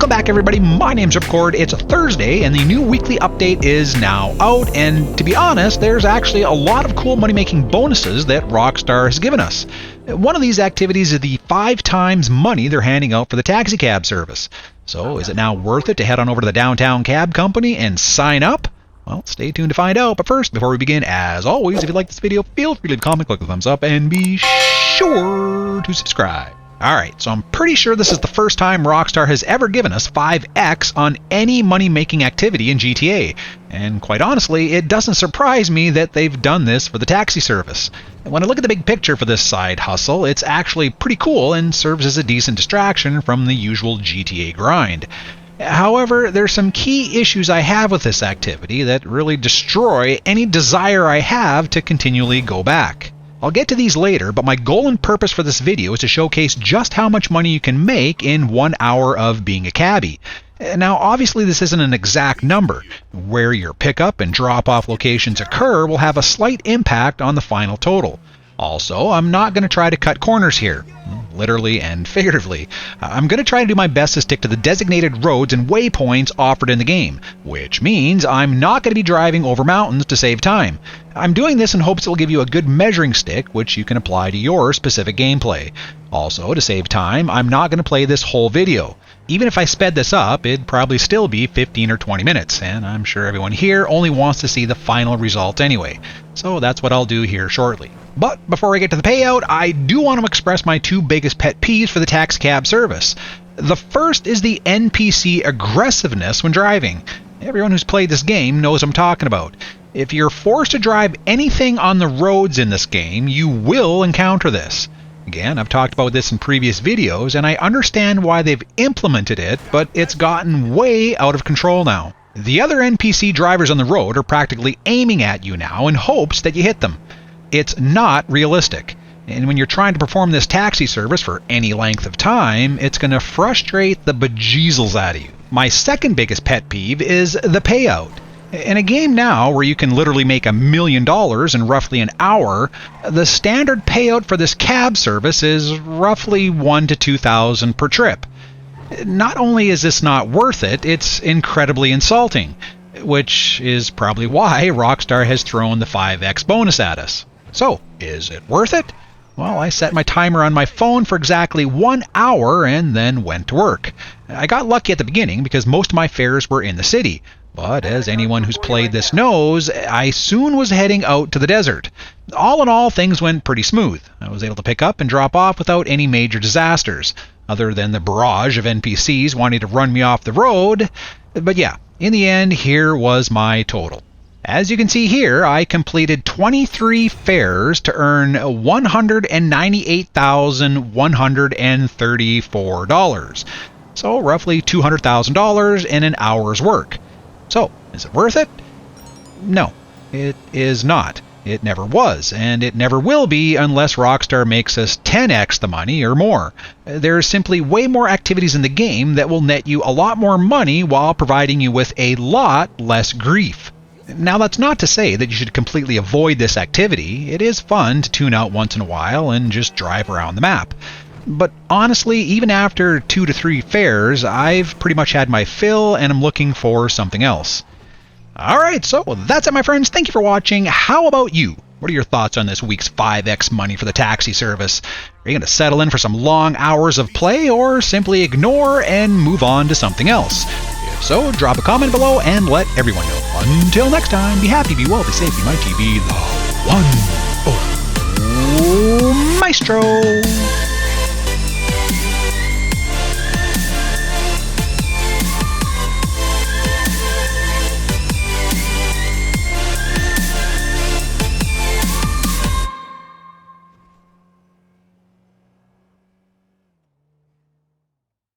Welcome back, everybody. My name's RIPCORD. It's a Thursday, and the new weekly update is now out. And to be honest, there's actually a lot of cool money-making bonuses that Rockstar has given us. One of these activities is the 5 times money they're handing out for the taxi cab service. So is it now worth it to head on over to the downtown cab company and sign up? Well, stay tuned to find out. But first, before we begin, as always, if you like this video, feel free to leave a comment, click the thumbs up, and be sure to subscribe. Alright, so I'm pretty sure this is the first time Rockstar has ever given us 5x on any money-making activity in GTA. And quite honestly, it doesn't surprise me that they've done this for the taxi service. When I look at the big picture for this side hustle, it's actually pretty cool and serves as a decent distraction from the usual GTA grind. However, there's some key issues I have with this activity that really destroy any desire I have to continually go back. I'll get to these later, but my goal and purpose for this video is to showcase just how much money you can make in 1 hour of being a cabbie. Now, obviously this isn't an exact number. Where your pickup and drop-off locations occur will have a slight impact on the final total. Also, I'm not going to try to cut corners here, literally and figuratively. I'm going to try to do my best to stick to the designated roads and waypoints offered in the game, which means I'm not going to be driving over mountains to save time. I'm doing this in hopes it will give you a good measuring stick, which you can apply to your specific gameplay. Also, to save time, I'm not going to play this whole video. Even if I sped this up, it'd probably still be 15 or 20 minutes, and I'm sure everyone here only wants to see the final result anyway. So that's what I'll do here shortly. But before I get to the payout, I do want to express my 2 biggest pet peeves for the taxi cab service. The first is the NPC aggressiveness when driving. Everyone who's played this game knows what I'm talking about. If you're forced to drive anything on the roads in this game, you will encounter this. Again, I've talked about this in previous videos, and I understand why they've implemented it, but it's gotten way out of control now. The other NPC drivers on the road are practically aiming at you now in hopes that you hit them. It's not realistic. And when you're trying to perform this taxi service for any length of time, it's going to frustrate the bejeezles out of you. My second biggest pet peeve is the payout. In a game now where you can literally make $1 million in roughly an hour, the standard payout for this cab service is roughly $1,000 to $2,000 per trip. Not only is this not worth it, it's incredibly insulting, which is probably why Rockstar has thrown the 5x bonus at us. So, is it worth it? Well, I set my timer on my phone for exactly 1 hour and then went to work. I got lucky at the beginning because most of my fares were in the city. But as anyone who's played this knows, I soon was heading out to the desert. All in all, things went pretty smooth. I was able to pick up and drop off without any major disasters, other than the barrage of NPCs wanting to run me off the road. But yeah, in the end, here was my total. As you can see here, I completed 23 fares to earn $198,134. So roughly $200,000 in an hour's work. So, is it worth it? No, it is not. It never was, and it never will be unless Rockstar makes us 10x the money or more. There are simply way more activities in the game that will net you a lot more money while providing you with a lot less grief. Now, that's not to say that you should completely avoid this activity. It is fun to tune out once in a while and just drive around the map. But honestly, even after 2 to 3 fares, I've pretty much had my fill and I'm looking for something else. Alright, so that's it, my friends. Thank you for watching. How about you? What are your thoughts on this week's 5x money for the taxi service? Are you going to settle in for some long hours of play or simply ignore and move on to something else? If so, drop a comment below and let everyone know. Until next time, be happy, be well, be safe, be mighty, be the one. Oh, Maestro!